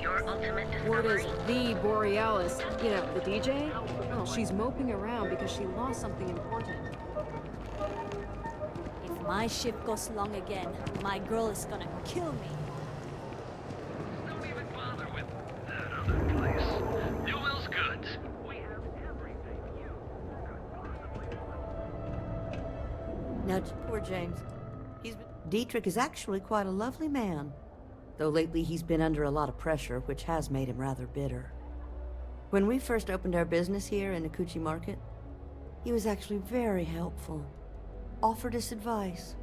Your ultimate What is discovery? the Borealis? You know, the DJ? Well, she's moping around because she lost something important. If my ship goes long again, my girl is gonna kill me. Don't even bother with that other place. Newell's goods. We have everything you could possibly want. Now, poor James. Dietrich is actually quite a lovely man. Though lately he's been under a lot of pressure, which has made him rather bitter. When we first opened our business here in Akuchi Market, he was actually very helpful. Offered us advice.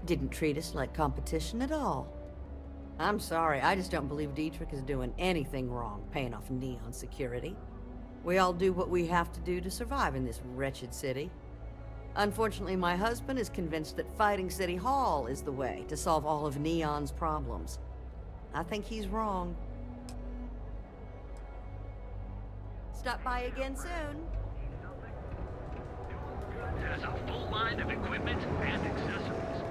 Didn't treat us like competition at all. I'm sorry, I just don't believe Dietrich is doing anything wrong paying off Neon security. We all do what we have to do to survive in this wretched city. Unfortunately, my husband is convinced that fighting City Hall is the way to solve all of Neon's problems. I think he's wrong. Stop by again soon. Has a full line of equipment and accessories.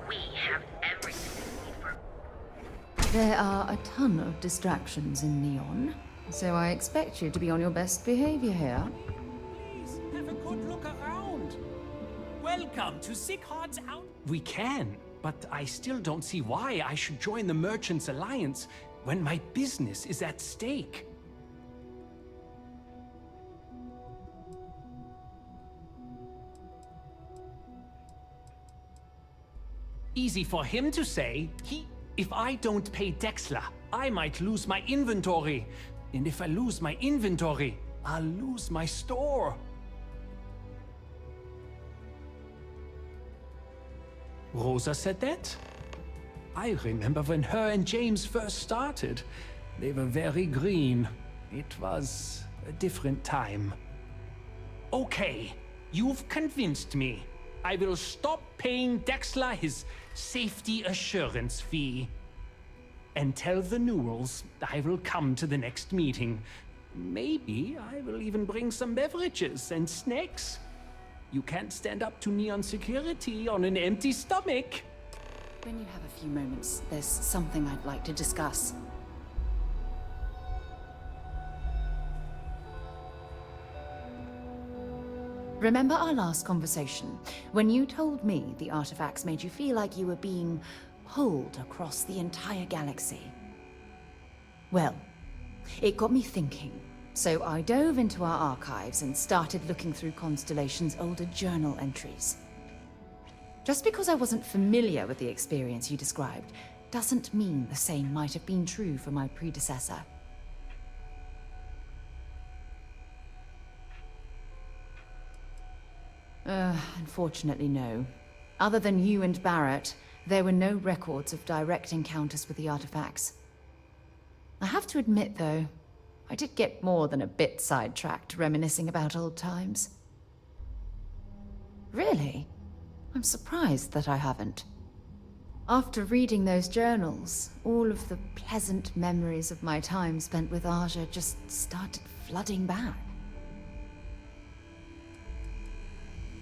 We have everything we need for. There are a ton of distractions in Neon, so I expect you to be on your best behavior here. Please, have a good look around. Welcome to Sighard's Out. We can, but I still don't see why I should join the Merchants Alliance when my business is at stake. Easy for him to say. If I don't pay Dexla, I might lose my inventory. And if I lose my inventory, I'll lose my store. Rosa said that? I remember when her and James first started. They were very green. It was a different time. Okay, you've convinced me. I will stop paying Dexla his safety assurance fee. And tell the Newells I will come to the next meeting. Maybe I will even bring some beverages and snacks. You can't stand up to Neon security on an empty stomach. When you have a few moments, there's something I'd like to discuss. Remember our last conversation, when you told me the artifacts made you feel like you were being pulled across the entire galaxy? Well, it got me thinking, so I dove into our archives and started looking through Constellation's older journal entries. Just because I wasn't familiar with the experience you described, doesn't mean the same might have been true for my predecessor. Unfortunately, no. Other than you and Barrett, there were no records of direct encounters with the artifacts. I have to admit, though, I did get more than a bit sidetracked reminiscing about old times. Really? I'm surprised that I haven't. After reading those journals, all of the pleasant memories of my time spent with Aja just started flooding back.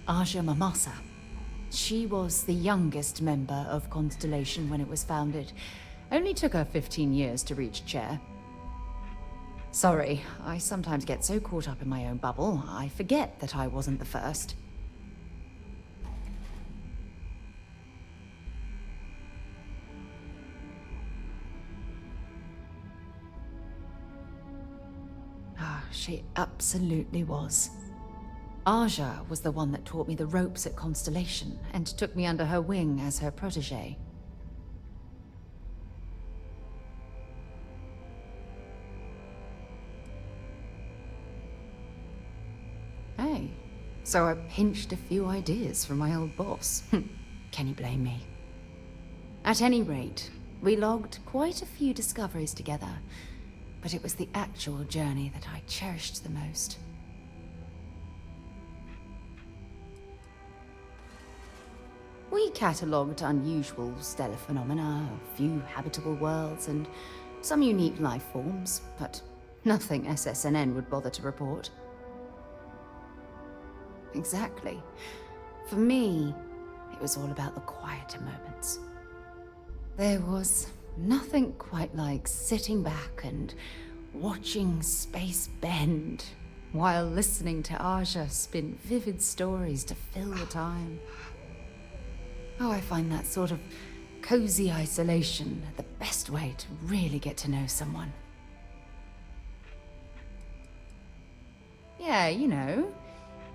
Aja Mamasa. She was the youngest member of Constellation when it was founded. Only took her 15 years to reach chair. Sorry, I sometimes get so caught up in my own bubble, I forget that I wasn't the first. She absolutely was. Aja was the one that taught me the ropes at Constellation and took me under her wing as her protege. Hey, so I pinched a few ideas from my old boss. Can you blame me? At any rate, we logged quite a few discoveries together, but it was the actual journey that I cherished the most. We catalogued unusual stellar phenomena, a few habitable worlds, and some unique life forms, but Nothing SSNN would bother to report. Exactly. For me, it was all about the quieter moments. There was nothing quite like sitting back and watching space bend while listening to Aja spin vivid stories to fill the time. Oh, I find that sort of cozy isolation the best way to really get to know someone. Yeah, you know,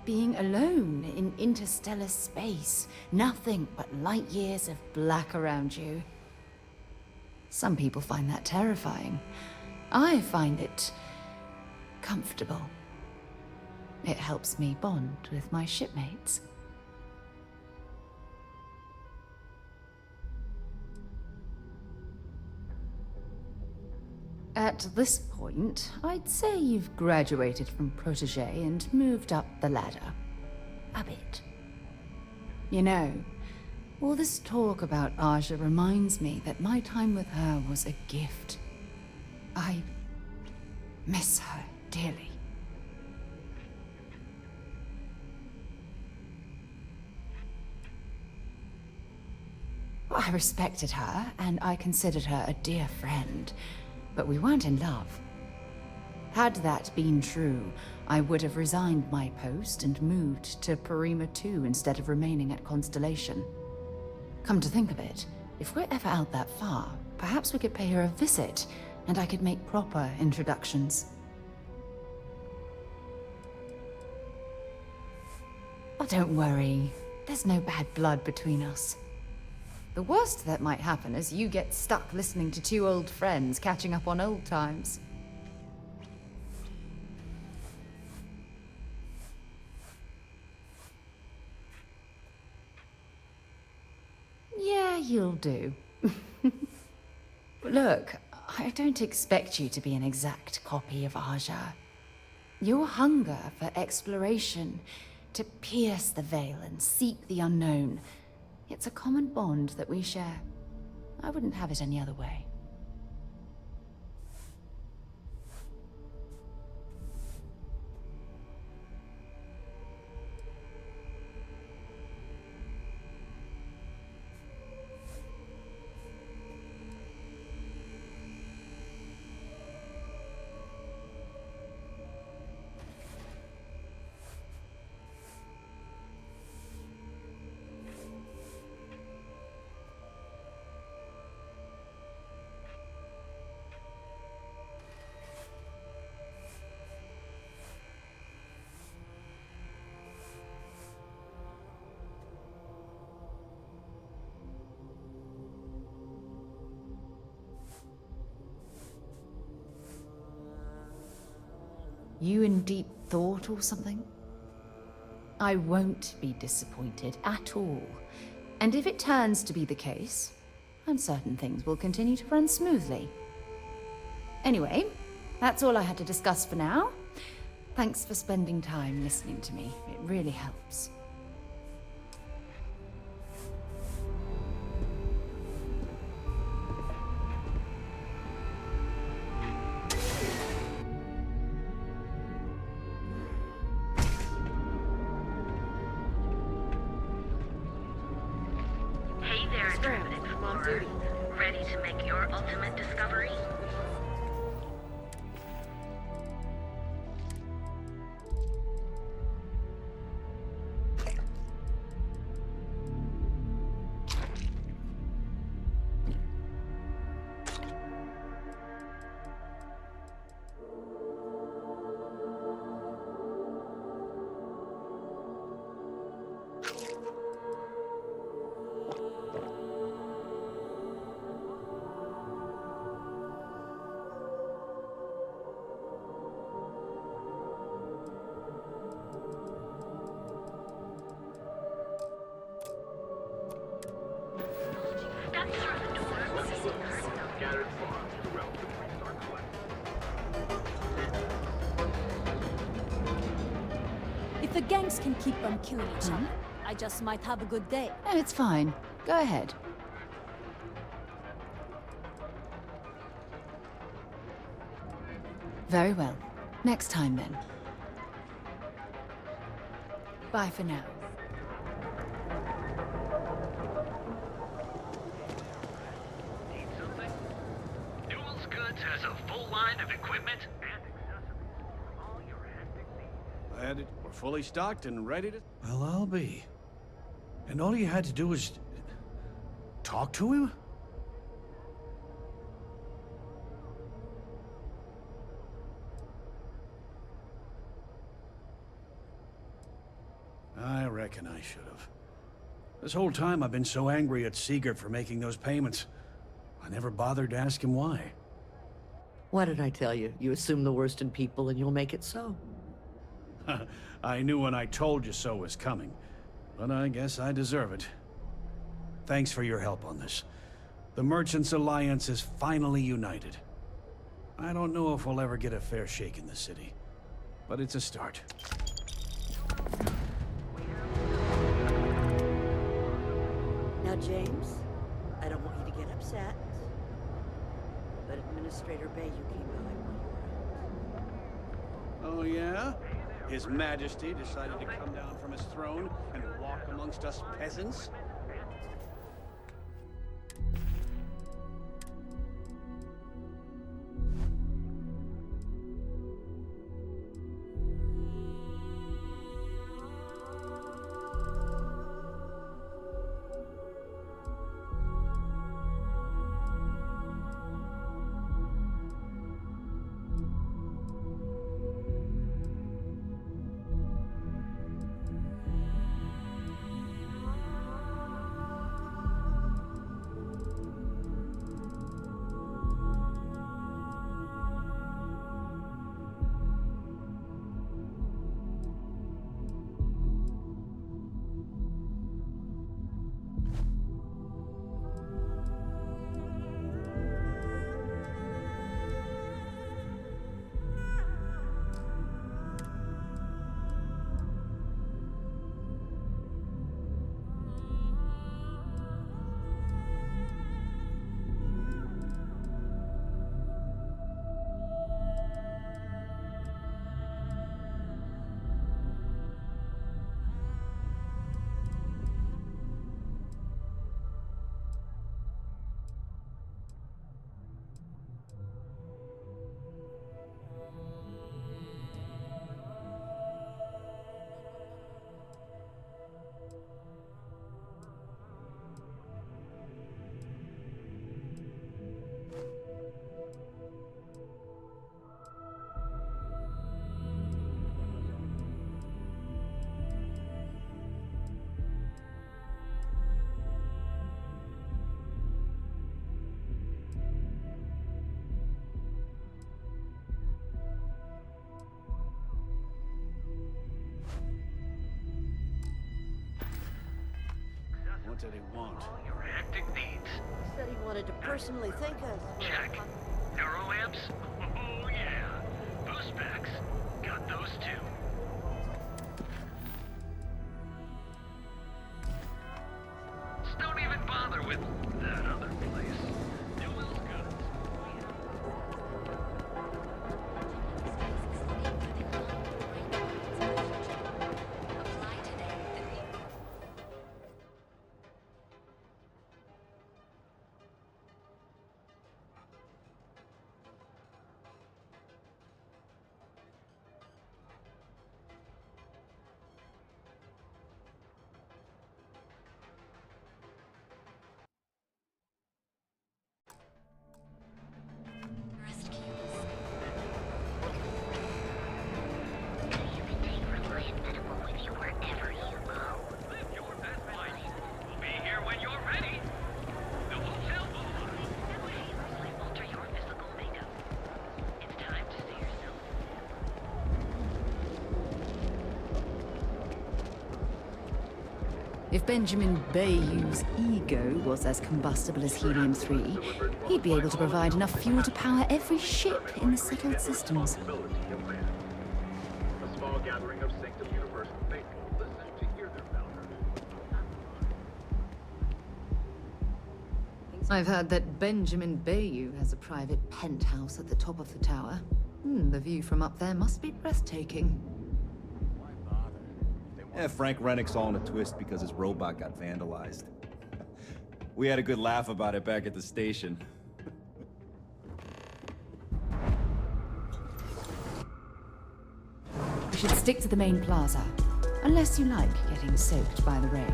being alone in interstellar space, nothing but light years of black around you. Some people find that terrifying. I find it comfortable. It helps me bond with my shipmates. At this point, I'd say you've graduated from protege and moved up the ladder. A bit. You know, all this talk about Aja reminds me that my time with her was a gift. I miss her dearly. I respected her, and I considered her a dear friend. But we weren't in love. Had that been true, I would have resigned my post and moved to Parima 2 instead of remaining at Constellation. Come to think of it, if we're ever out that far, perhaps we could pay her a visit, and I could make proper introductions. Oh, don't worry. There's no bad blood between us. The worst that might happen is you get stuck listening to two old friends catching up on old times. Yeah, you'll do. Look, I don't expect you to be an exact copy of Aja. Your hunger for exploration, to pierce the veil and seek the unknown, it's a common bond that we share. I wouldn't have it any other way. You in deep thought or something? I won't be disappointed at all. And if it turns to be the case, I'm certain things will continue to run smoothly. Anyway, that's all I had to discuss for now. Thanks for spending time listening to me. It really helps. Hey there, Intrepid Explorer. Ready to make your ultimate discovery? Step through the door. Scattered farms throughout the Star Collective. If the gangs can keep on killing each other, I just might have a good day. No, it's fine. Go ahead. Very well. Next time, then. Bye for now. Need something? Newell's Goods has a full line of equipment and accessories for all your hectic needs. I had it. We're fully stocked and ready to... Well, I'll be. And all you had to do was... talk to him? I reckon I should have. This whole time I've been so angry at Seegert for making those payments. I never bothered to ask him why. What did I tell you? You assume the worst in people and you'll make it so. I knew when I told you so was coming. But I guess I deserve it. Thanks for your help on this. The Merchants Alliance is finally united. I don't know if we'll ever get a fair shake in the city, but it's a start. Now, James, I don't want you to get upset, but Administrator Bayou came by while you were out. Oh, yeah? His Majesty decided to come down from his throne and walk amongst us peasants? What did he want? All your hectic needs. He said he wanted to personally thank us. Check. Neuroamps? Oh, yeah. Boost packs? Got those too. Don't even bother with that other place. Newell's Goods. Apply today. Rest keys. You can take Reliant Medical with you wherever you go. Live your best life. We'll be here when you're ready. The hotel boulevard. Painlessly alter your physical makeup. It's time to see yourself. If Benjamin Bayou's ego was as combustible as helium-3, he'd be able to provide enough fuel to power every ship in the settled systems. A small gathering of Sanctum Universal faithful listen to hear their founder. I've heard that Benjamin Bayou has a private penthouse at the top of the tower. The view from up there must be breathtaking. Yeah, Frank Rennick's all in a twist because his robot got vandalized. We had a good laugh about it back at the station. We should stick to the main plaza, unless you like getting soaked by the rain.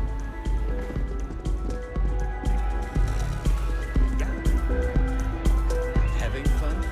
Having fun?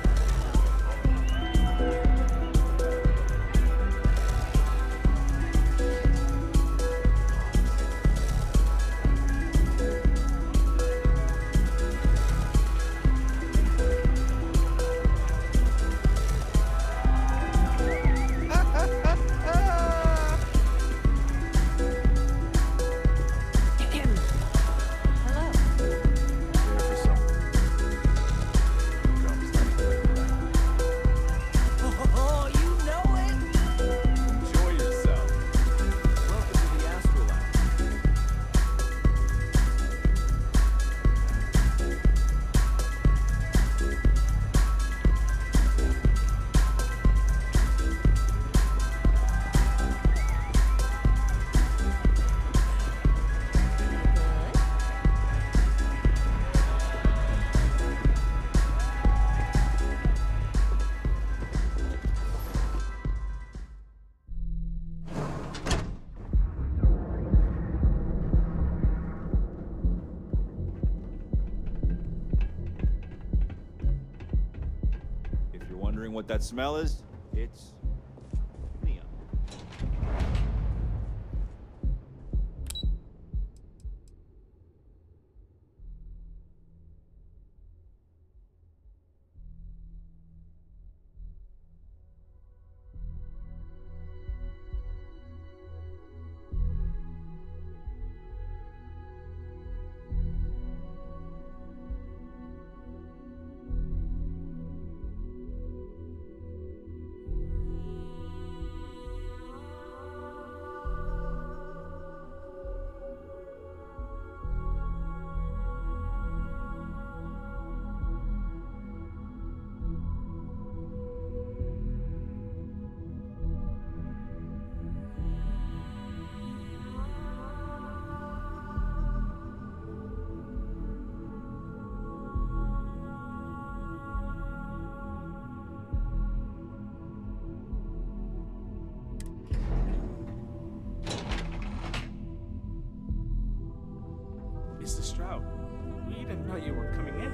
Oh, you know it! Enjoy yourself. Welcome to the Astrolab. If you're wondering what that smell is, it's neon. Mr. Stroud, we didn't know you were coming in.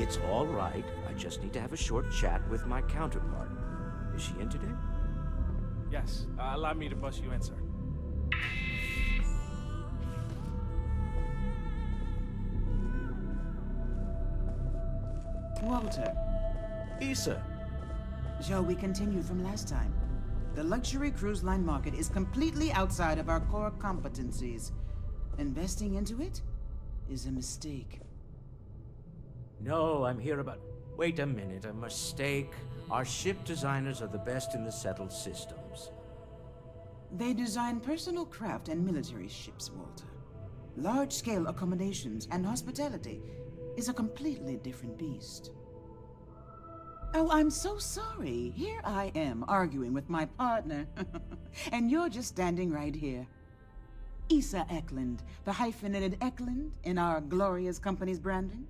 It's all right. I just need to have a short chat with my counterpart. Is she in today? Yes, allow me to bust you in, sir. Walter, Issa. shall we continue from last time? The luxury cruise line market is completely outside of our core competencies. Investing into it is a mistake. No, I'm here about... Wait a minute, a mistake. Our ship designers are the best in the settled systems. They design personal craft and military ships, Walter. Large-scale accommodations and hospitality is a completely different beast. Oh, I'm so sorry. Here I am arguing with my partner, and you're just standing right here. Issa Eklund, the hyphenated Eklund in our glorious company's branding.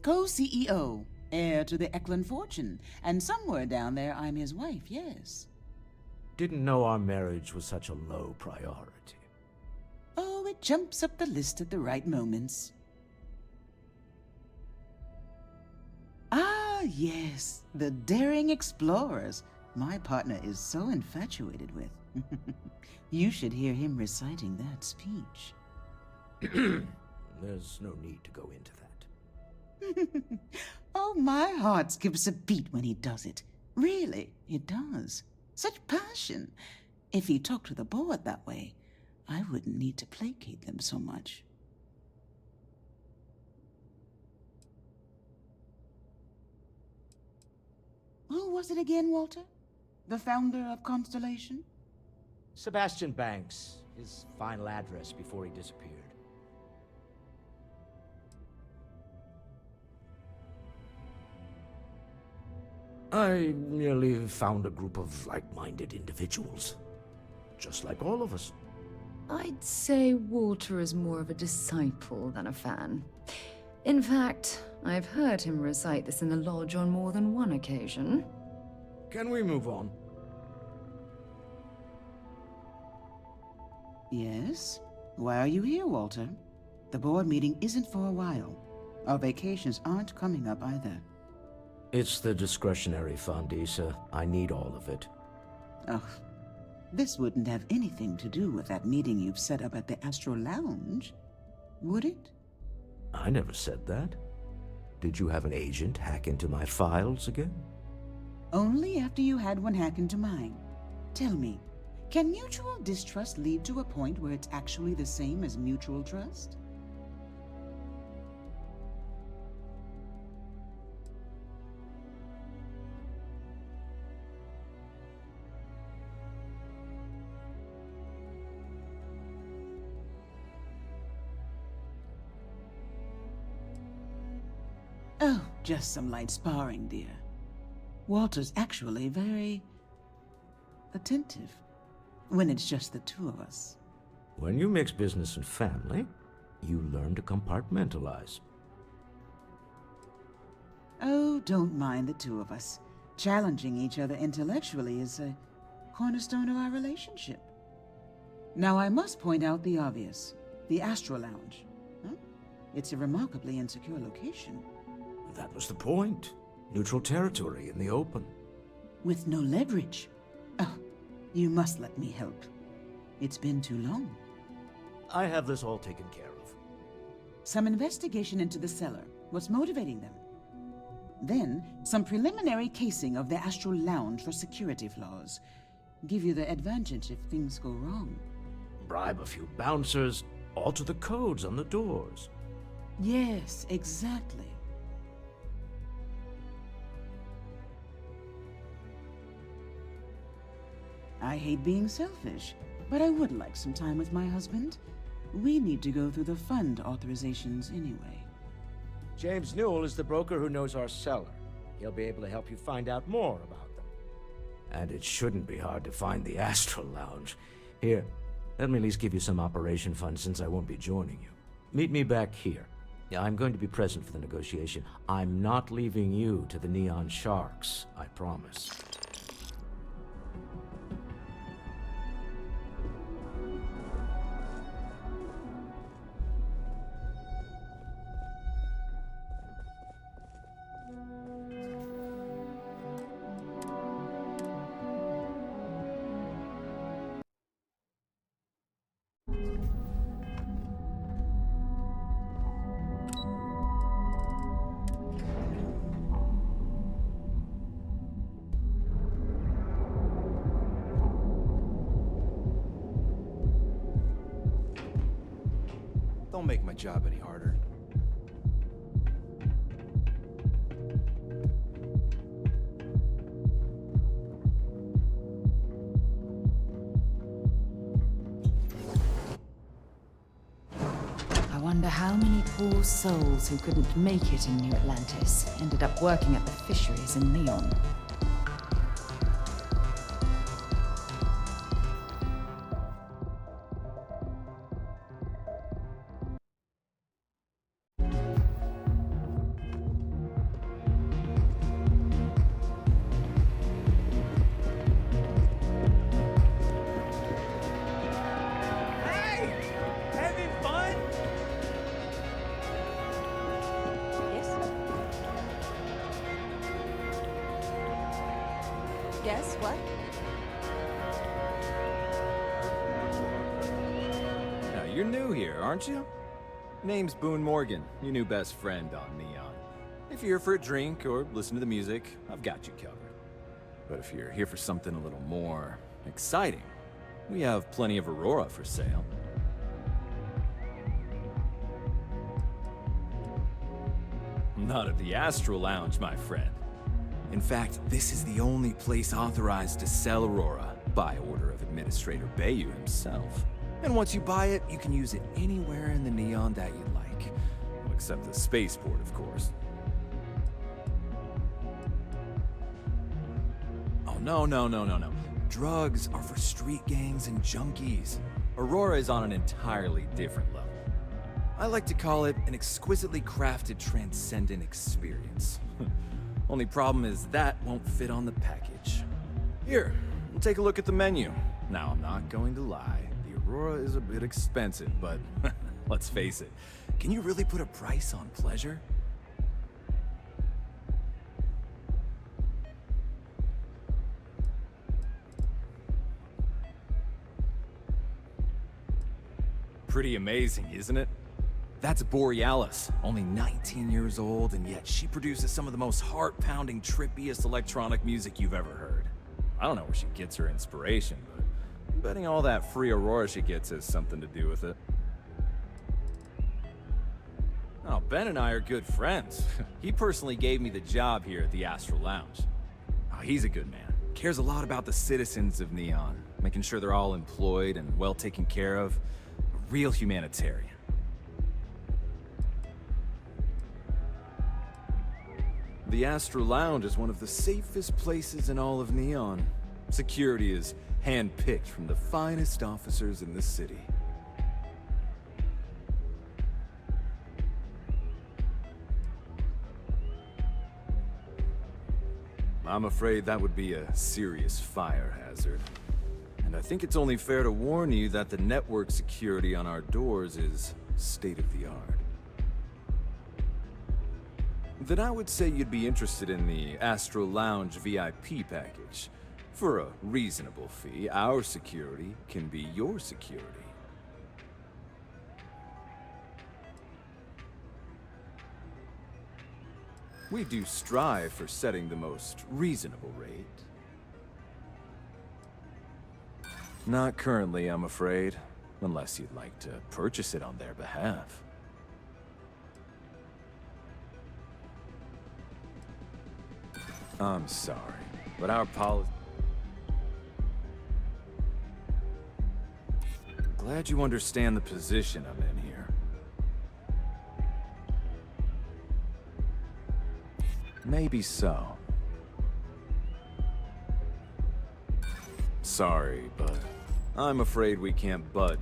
Co-CEO, heir to the Eklund fortune, and somewhere down there I'm his wife, yes. Didn't know our marriage was such a low priority. Oh, it jumps up the list at the right moments. Ah, yes, the daring explorers my partner is so infatuated with. You should hear him reciting that speech. There's no need to go into that. Oh, my heart skips a beat when he does it. Really, it does. Such passion. If he talked to the board that way, I wouldn't need to placate them so much. Who was it again, Walter? The founder of Constellation? Sebastian Banks, his final address before he disappeared. I merely found a group of like-minded individuals. Just like all of us. I'd say Walter is more of a disciple than a fan. In fact, I've heard him recite this in the lodge on more than one occasion. Can we move on? Yes? Why are you here, Walter? The board meeting isn't for a while. Our vacations aren't coming up either. It's the discretionary fund, Issa. I need all of it. Oh, this wouldn't have anything to do with that meeting you've set up at the Astro Lounge, would it? I never said that. Did you have an agent hack into my files again? Only after you had one hack into mine. Tell me, can mutual distrust lead to a point where it's actually the same as mutual trust? Oh, just some light sparring, dear. Walter's actually very attentive when it's just the two of us. When you mix business and family, you learn to compartmentalize. Oh, don't mind the two of us. Challenging each other intellectually is a cornerstone of our relationship. Now, I must point out the obvious. The Astro Lounge. Huh? It's a remarkably insecure location. That was the point. Neutral territory in the open. With no leverage. Oh, you must let me help. It's been too long. I have this all taken care of. Some investigation into the cellar. What's motivating them? Then, some preliminary casing of the Astral Lounge for security flaws. Give you the advantage if things go wrong. Bribe a few bouncers, alter the codes on the doors. Yes, exactly. I hate being selfish, but I would like some time with my husband. We need to go through the fund authorizations anyway. James Newell is the broker who knows our cellar. He'll be able to help you find out more about them. And it shouldn't be hard to find the Astral Lounge. Here, let me at least give you some operation funds since I won't be joining you. Meet me back here. I'm going to be present for the negotiation. I'm not leaving you to the Neon Sharks, I promise. Don't make my job any harder. I wonder how many poor souls who couldn't make it in New Atlantis ended up working at the fisheries in Neon. Guess what? Now, you're new here, aren't you? Name's Boone Morgan, your new best friend on Neon. If you're here for a drink or listen to the music, I've got you covered. But if you're here for something a little more exciting, we have plenty of Aurora for sale. Not at the Astral Lounge, my friend. In fact, this is the only place authorized to sell Aurora, by order of Administrator Bayou himself. And once you buy it, you can use it anywhere in the Neon that you like. Well, except the spaceport, of course. No. Drugs are for street gangs and junkies. Aurora is on an entirely different level. I like to call it an exquisitely crafted, transcendent experience. Only problem is that won't fit on the package. Here, take a look at the menu. Now, I'm not going to lie. The Aurora is a bit expensive, but let's face it. Can you really put a price on pleasure? Pretty amazing, isn't it? That's Borealis, only 19 years old, and yet she produces some of the most heart-pounding, trippiest electronic music you've ever heard. I don't know where she gets her inspiration, but I'm betting all that free Aurora she gets has something to do with it. Oh, Ben and I are good friends. He personally gave me the job here at the Astral Lounge. Oh, he's a good man. Cares a lot about the citizens of Neon, making sure they're all employed and well taken care of. A real humanitarian. The Astral Lounge is one of the safest places in all of Neon. Security is hand-picked from the finest officers in the city. I'm afraid that would be a serious fire hazard. And I think it's only fair to warn you that the network security on our doors is state-of-the-art. Then I would say you'd be interested in the Astral Lounge VIP package. For a reasonable fee, our security can be your security. We do strive for setting the most reasonable rate. Not currently, I'm afraid. Unless you'd like to purchase it on their behalf. I'm sorry, but our policy... Glad you understand the position I'm in here. Maybe so. Sorry, but I'm afraid we can't budge.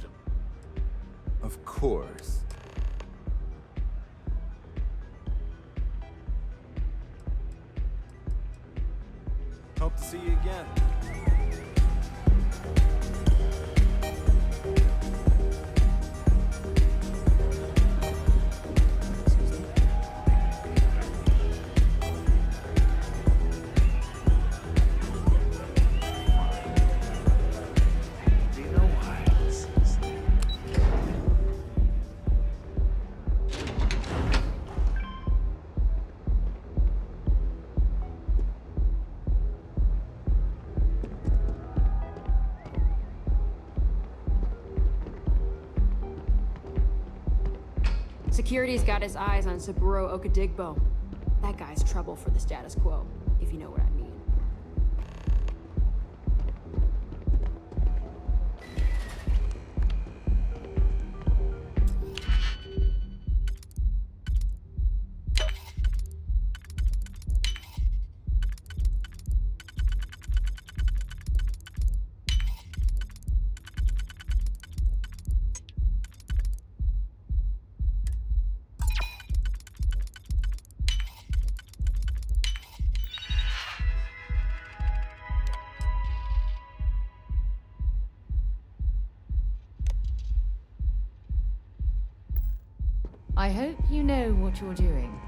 Of course. Hope to see you again. Security's got his eyes on Saburo Okadigbo. That guy's trouble for the status quo, if you know what I mean. I hope you know what you're doing.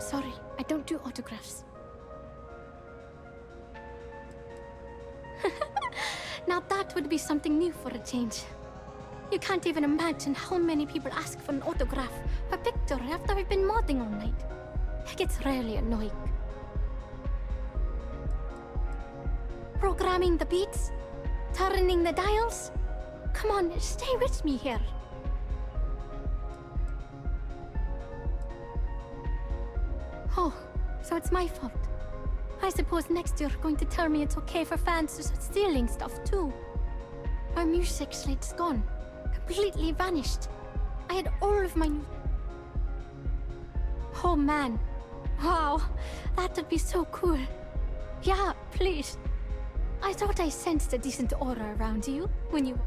Sorry, I don't do autographs. Now that would be something new for a change. You can't even imagine how many people ask for an autograph or picture after I've been modding all night. It gets really annoying. Programming the beats? Turning the dials? Come on, stay with me here. Oh, so it's my fault. I suppose next you're going to tell me it's okay for fans to start stealing stuff too. Our music slate's gone. Completely vanished. I had all of my... Oh man. Wow, that would be so cool. Yeah, please. I thought I sensed a decent aura around you when you...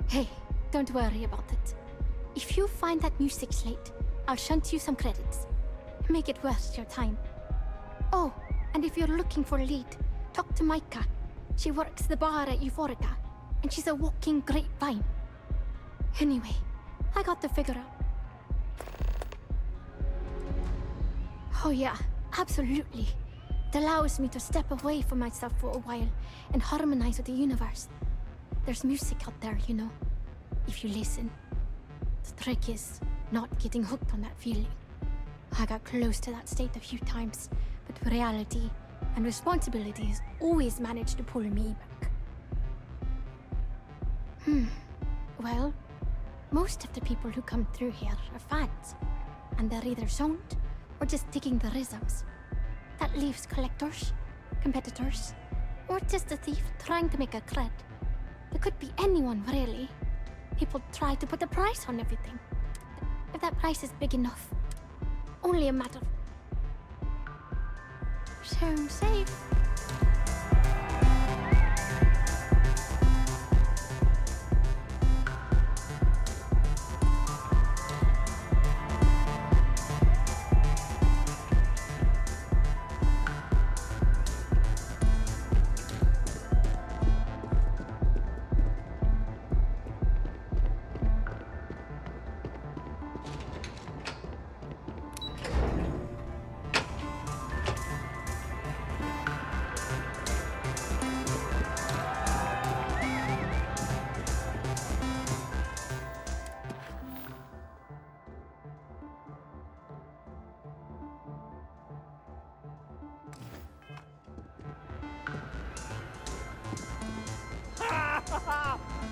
Hey, don't worry about it. If you find that music slate, I'll shunt you some credits. Make it worth your time. Oh, and if you're looking for a lead, talk to Micah. She works the bar at Euphorica, and she's a walking grapevine. Anyway, I got the figure out. Oh yeah, absolutely. It allows me to step away from myself for a while and harmonize with the universe. There's music out there, you know, if you listen. The trick is not getting hooked on that feeling. I got close to that state a few times, but reality and responsibilities always managed to pull me back. Well, most of the people who come through here are fans, and they're either zoned or just digging the rhythms. That leaves collectors, competitors, or just a thief trying to make a cred. It could be anyone, really. People try to put a price on everything. If that price is big enough, only a matter of... So safe.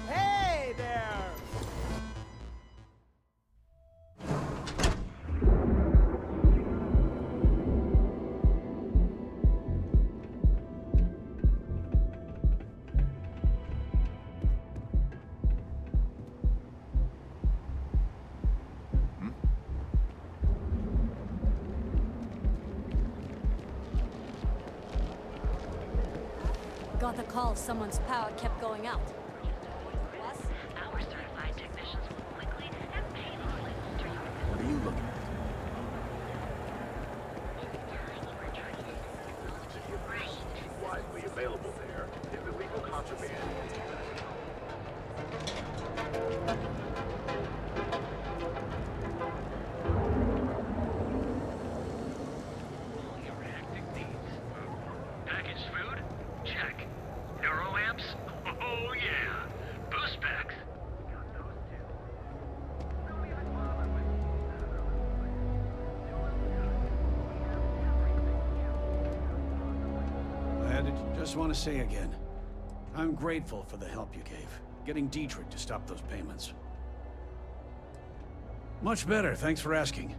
Hey there! Got the call someone's power kept going out. Our certified technicians will quickly and painlessly alter your... What are you looking at? Widely available there is illegal contraband. All your hectic needs. Packaged food? Check. Neuroamps? Oh yeah. Boost packs? Got those too. Don't even bother with that other place. I just want to say again, I'm grateful for the help you gave, getting Dietrich to stop those payments. Much better, thanks for asking.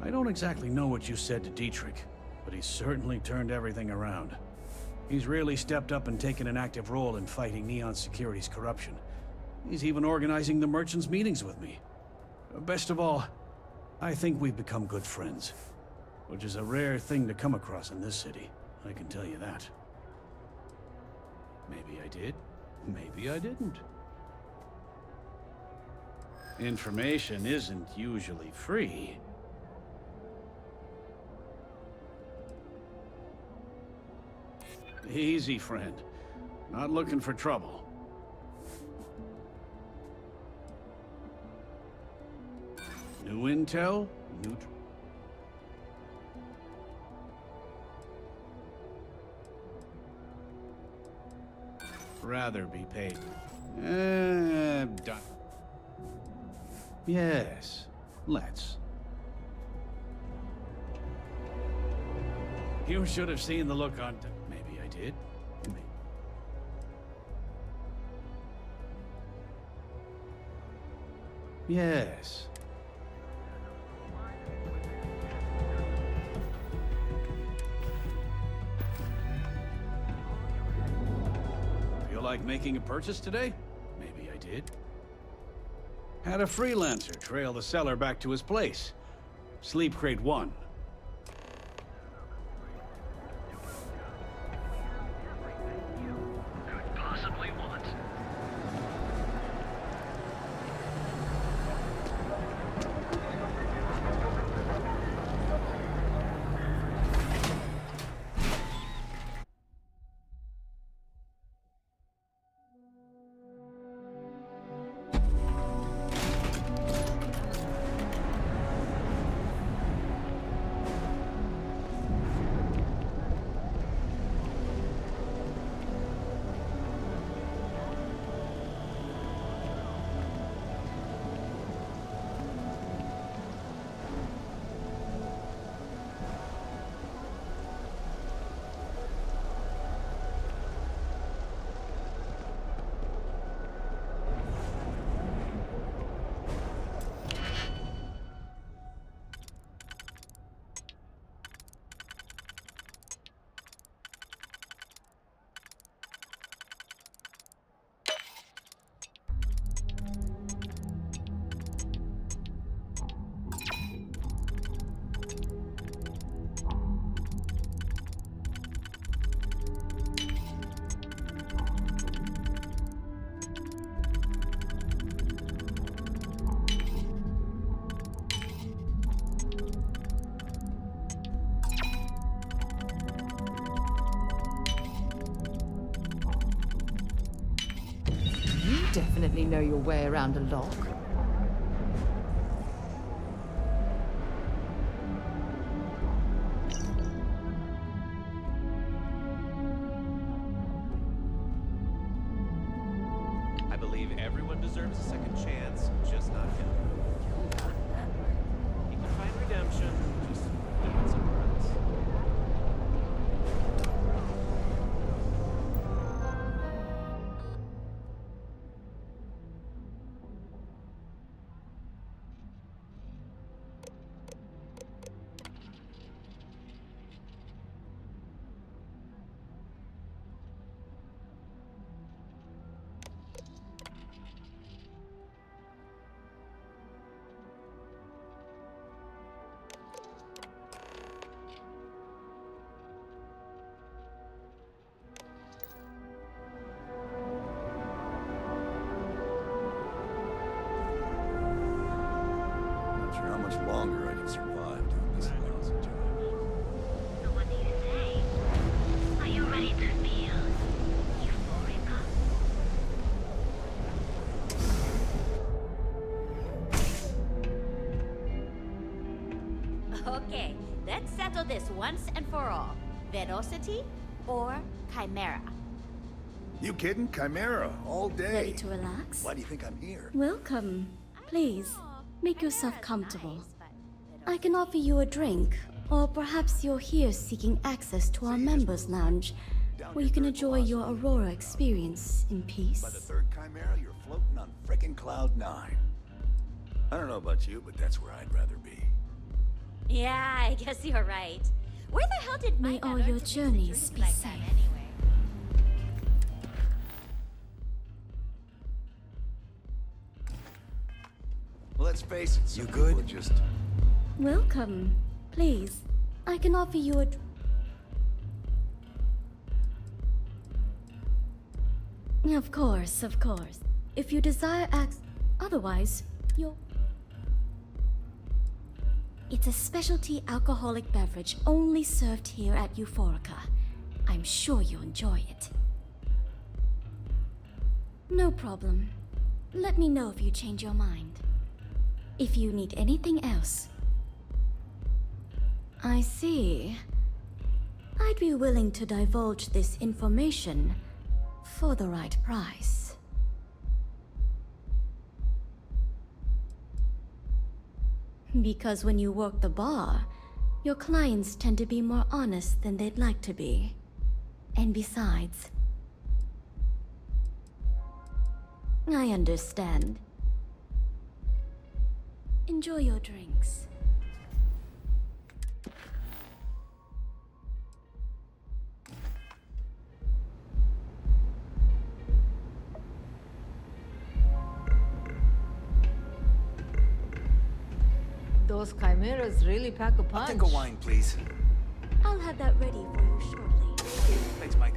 I don't exactly know what you said to Dietrich, but he's certainly turned everything around. He's really stepped up and taken an active role in fighting Neon Security's corruption. He's even organizing the merchants' meetings with me. Best of all, I think we've become good friends, which is a rare thing to come across in this city, I can tell you that. Maybe I did, maybe I didn't. Information isn't usually free. Easy, friend. Not looking for trouble. New intel? New... Rather be paid. Done. Yes, let's. You should have seen the look on... Maybe I did. Maybe. Yes. Feel like making a purchase today? Maybe I did. Had a freelancer trail the seller back to his place. Sleep Crate 1. Possibly want. You definitely know your way around a lock. I believe everyone deserves a second chance, just not him. He can find redemption, just do it somewhere else. Not sure how much longer I can survive doing this lousy job. So what do you say? Are you ready to feel euphorica? Okay, let's settle this once and for all. Velocity or Chimera? You kidding? Chimera, all day. Ready to relax? Why do you think I'm here? Welcome. Please, make yourself comfortable. I can offer you a drink, or perhaps you're here seeking access to our members' lounge, where you can enjoy your Aurora experience in peace. By the third Chimera, you're floating on frickin' Cloud 9. I don't know about you, but that's where I'd rather be. Yeah, I guess you're right. Where the hell did May Micah all learn your to fix a journeys drink be like safe. that anyway? Well, let's face it, some people are just... Welcome. Please, I can offer you a... Of course, of course. If you desire otherwise, you'll... It's a specialty alcoholic beverage only served here at Euphorica. I'm sure you'll enjoy it. No problem. Let me know if you change your mind. If you need anything else. I see. I'd be willing to divulge this information for the right price. Because when you work the bar, your clients tend to be more honest than they'd like to be. And besides, I understand. Enjoy your drinks. Those chimeras really pack a punch. I'll take a wine, please. I'll have that ready for you shortly. Thanks, Mike.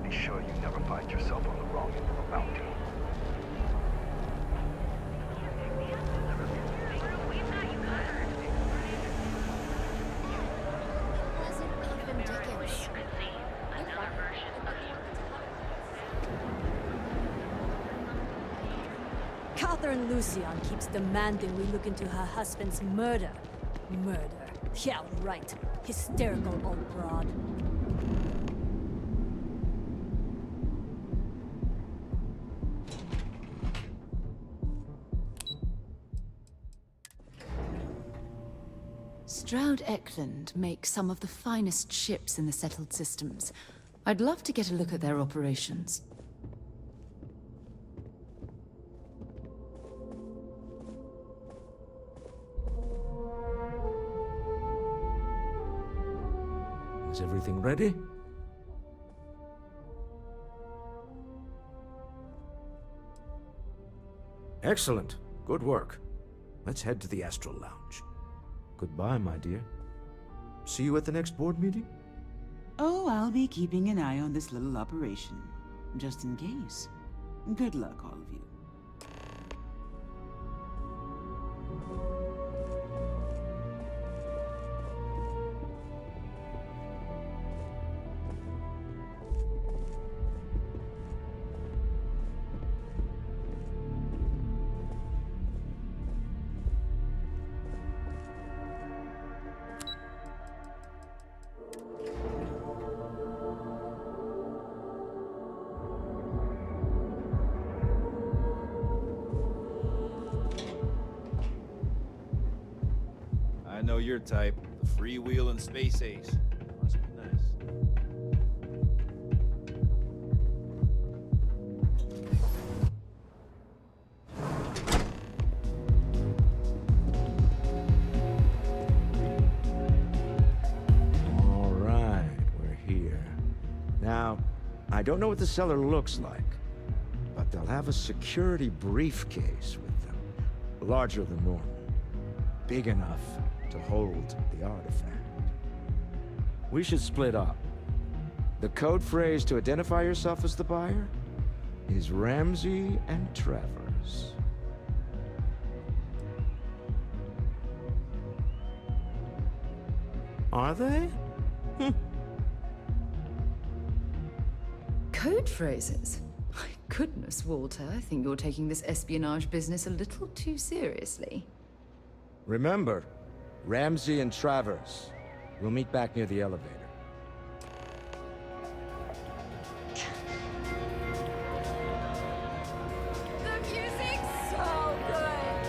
Be sure you never find yourself on the wrong end of a mountain. Catherine Lucian keeps demanding we look into her husband's murder. Murder. Yeah, right. Hysterical old broad. Stroud Eklund makes some of the finest ships in the settled systems. I'd love to get a look at their operations. Is everything ready? Excellent. Good work. Let's head to the Astral Lounge. Goodbye, my dear. See you at the next board meeting? Oh, I'll be keeping an eye on this little operation, just in case. Good luck, all of you. I know your type. The freewheeling space ace. Must be nice. All right, we're here. Now, I don't know what the cellar looks like, but they'll have a security briefcase with them. Larger than normal. Big enough to hold the artifact. We should split up. The code phrase to identify yourself as the buyer is Ramsey and Travers. Are they? Code phrases? My goodness, Walter, I think you're taking this espionage business a little too seriously. Remember, Ramsey and Travers. We'll meet back near the elevator. The music's so good!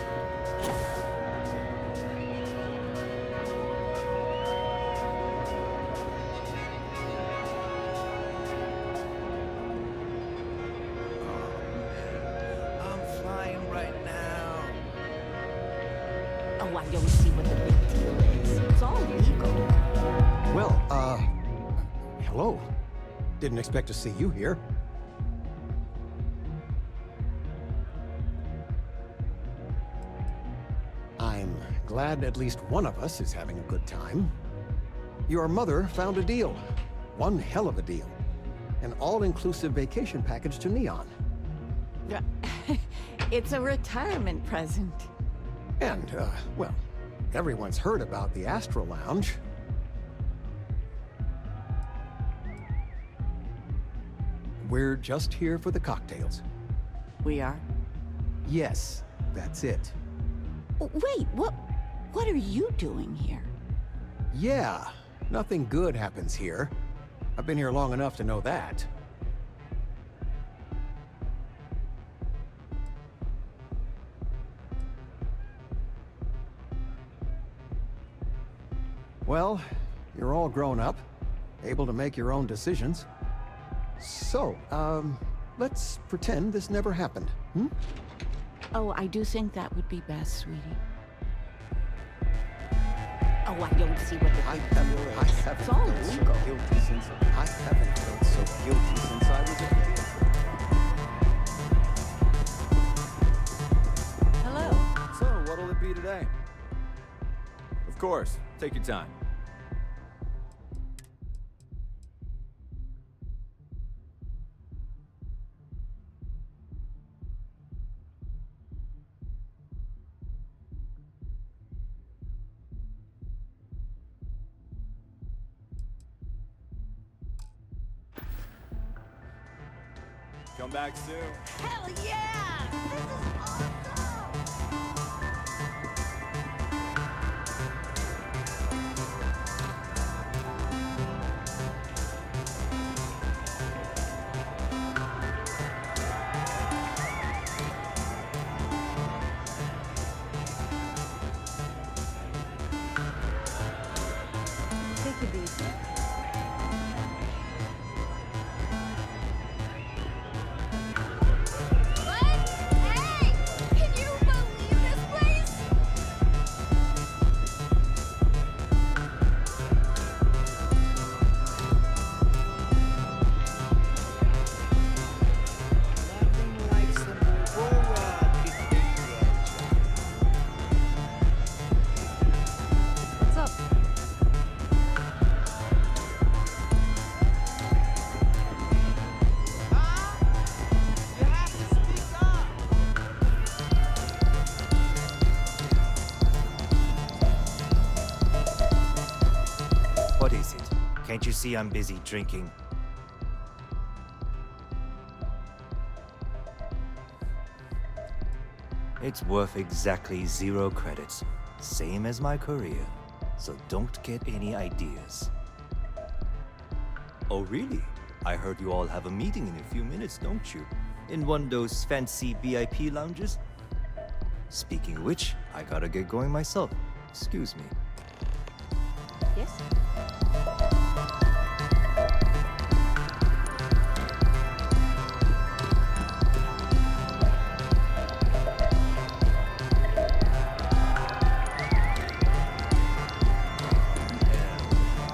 I'm flying right now. Oh, I don't see what the big deal is. It's all legal. Well, hello. Didn't expect to see you here. I'm glad at least one of us is having a good time. Your mother found a deal. One hell of a deal. An all-inclusive vacation package to Neon. It's a retirement present. And, well, everyone's heard about the Astral Lounge. We're just here for the cocktails. We are? Yes, that's it. Wait, what are you doing here? Yeah, nothing good happens here. I've been here long enough to know that. Well, you're all grown up, able to make your own decisions. So, let's pretend this never happened, hmm? Oh, I do think that would be best, sweetie. Oh, I don't see what the big deal is. It's all legal. I haven't felt so guilty since I was a kid. Hello. So, what'll it be today? Of course. Take your time. Come back soon. Hell yeah! This is awesome! Take it easy. What's up? What is it? Can't you see I'm busy drinking? It's worth exactly 0 credits, same as my career, so don't get any ideas. Oh really? I heard you all have a meeting in a few minutes, don't you? In one of those fancy VIP lounges? Speaking of which, I gotta get going myself. Excuse me. Yes?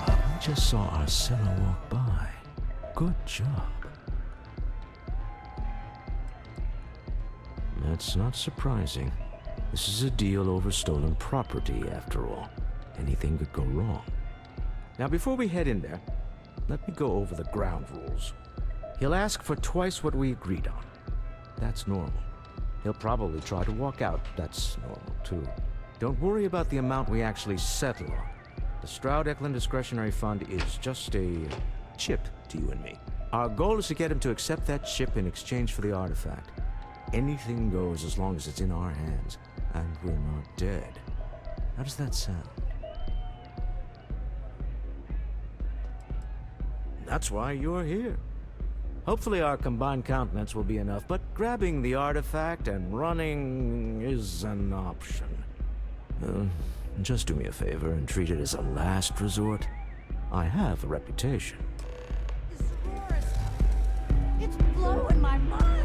I just saw Arcella walk by. Good job. That's not surprising. This is a deal over stolen property, after all. Anything could go wrong. Now, before we head in there, let me go over the ground rules. He'll ask for twice what we agreed on. That's normal. He'll probably try to walk out. That's normal, too. Don't worry about the amount we actually settle on. The Stroud-Eklund Discretionary Fund is just a chip to you and me. Our goal is to get him to accept that chip in exchange for the artifact. Anything goes as long as it's in our hands, and we're not dead. How does that sound? That's why you're here. Hopefully our combined countenance will be enough, but grabbing the artifact and running is an option. Just do me a favor and treat it as a last resort. I have a reputation. It's blowing my mind!